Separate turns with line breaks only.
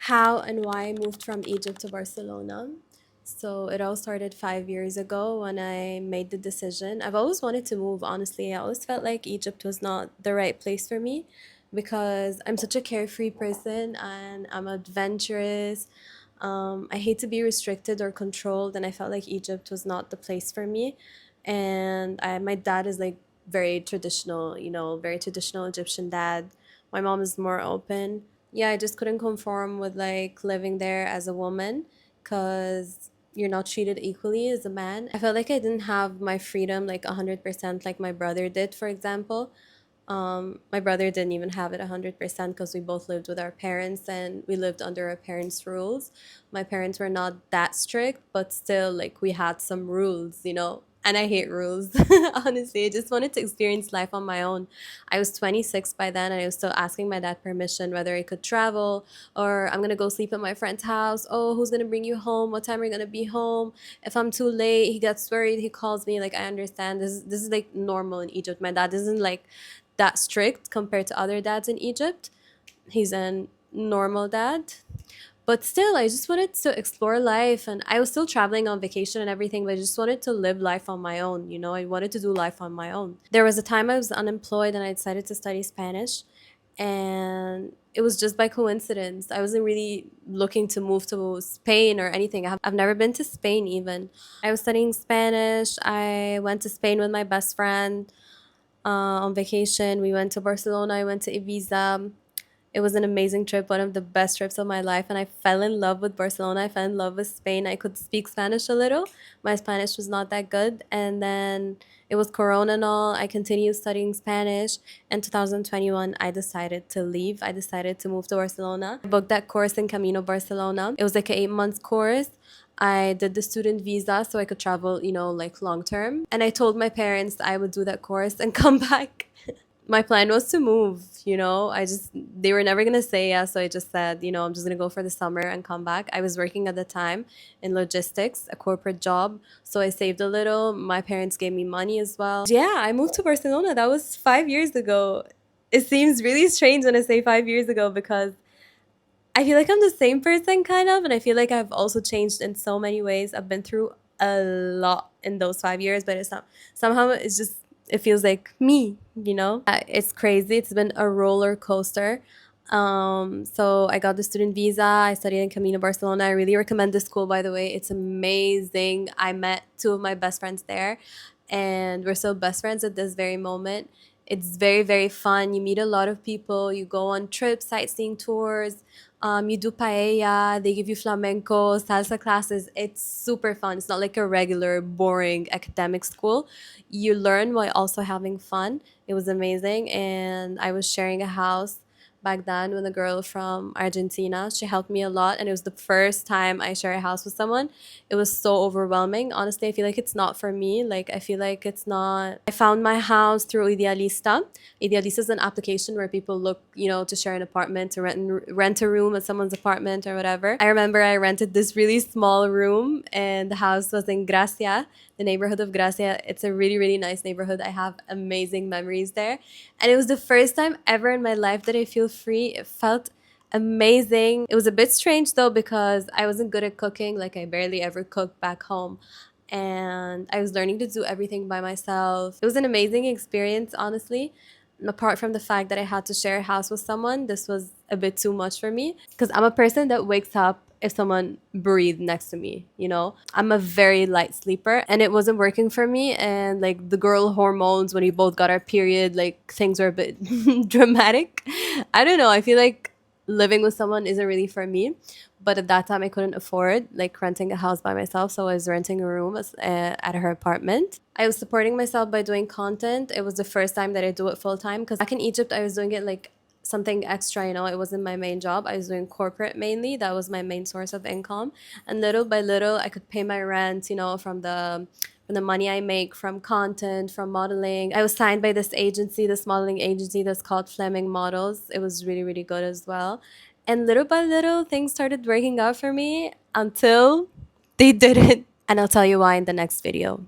How and why I moved from Egypt to Barcelona. So it all started 5 years ago when I made the decision. I've always wanted to move, honestly. I always felt like Egypt was not the right place for me because I'm such a carefree person and I'm adventurous. I hate to be restricted or controlled, and I felt like Egypt was not the place for me. And my dad is like very traditional, very traditional Egyptian dad. My mom is more open. Yeah, I just couldn't conform with like living there as a woman because you're not treated equally as a man. I felt like I didn't have my freedom like 100% like my brother did, for example. My brother didn't even have it 100% because we both lived with our parents and we lived under our parents' rules. My parents were not that strict, but still, like, we had some rules. And I hate rules. Honestly, I just wanted to experience life on my own. I was 26 by then, and I was still asking my dad permission whether I could travel or I'm gonna go sleep at my friend's house. Oh, who's gonna bring you home? What time are you gonna be home? If I'm too late, he gets worried. He calls me. Like, I understand. This is like normal in Egypt. My dad isn't like that strict compared to other dads in Egypt. He's a normal dad. But still, I just wanted to explore life, and I was still traveling on vacation and everything, but I just wanted to live life on my own. I wanted to do life on my own. There was a time I was unemployed and I decided to study Spanish, and it was just by coincidence. I wasn't really looking to move to Spain or anything. I've never been to Spain even. I was studying Spanish. I went to Spain with my best friend on vacation. We went to Barcelona, I went to Ibiza. It was an amazing trip, one of the best trips of my life. And I fell in love with Barcelona. I fell in love with Spain. I could speak Spanish a little. My Spanish was not that good. And then it was Corona and all. I continued studying Spanish. In 2021, I decided to leave. I decided to move to Barcelona. I booked that course in Camino Barcelona. It was like an 8 month course. I did the student visa so I could travel, like long term. And I told my parents I would do that course and come back. My plan was to move. They were never gonna say yes, so I just said, I'm just gonna go for the summer and come back. I was working at the time in logistics, a corporate job, so I saved a little. My parents gave me money as well. Yeah, I moved to Barcelona. That was 5 years ago. It seems really strange when I say 5 years ago because I feel like I'm the same person, kind of, and I feel like I've also changed in so many ways. I've been through a lot in those 5 years, but it's not somehow it's just it feels like me. It's crazy. It's been a roller coaster. So I got the student visa. I studied in Camino Barcelona. I really recommend this school, by the way. It's amazing. I met two of my best friends there, and we're still best friends at this very moment. It's very, very fun. You meet a lot of people. You go on trips, sightseeing tours. You do paella. They give you flamenco, salsa classes. It's super fun. It's not like a regular, boring academic school. You learn while also having fun. It was amazing. And I was sharing a house back then with a girl from Argentina. She helped me a lot, and it was the first time I share a house with someone. It was so overwhelming. Honestly, I feel like it's not for me. Like, I feel like it's not. I found my house through Idealista. Idealista is an application where people look, to share an apartment, to rent a room at someone's apartment or whatever. I remember I rented this really small room, and the house was in Gracia, the neighborhood of Gracia. It's a really, really nice neighborhood. I have amazing memories there. And it was the first time ever in my life that I feel free. It felt amazing. It was a bit strange though because I wasn't good at cooking. Like, I barely ever cooked back home. And I was learning to do everything by myself. It was an amazing experience, honestly. Apart from the fact that I had to share a house with someone, this was a bit too much for me because I'm a person that wakes up if someone breathed next to me. I'm a very light sleeper, and it wasn't working for me. And like the girl hormones, when we both got our period, like things were a bit dramatic. I don't know. I feel like living with someone isn't really for me. But at that time, I couldn't afford like renting a house by myself, so I was renting a room at her apartment. I was supporting myself by doing content. It was the first time that I do it full time because back in Egypt, I was doing it like something extra. It wasn't my main job. I was doing corporate mainly. That was my main source of income. And little by little, I could pay my rent, from the money I make from content, from modeling. I was signed by this agency, this modeling agency that's called Fleming Models. It was really, really good as well. And little by little, things started working out for me until they didn't. And I'll tell you why in the next video.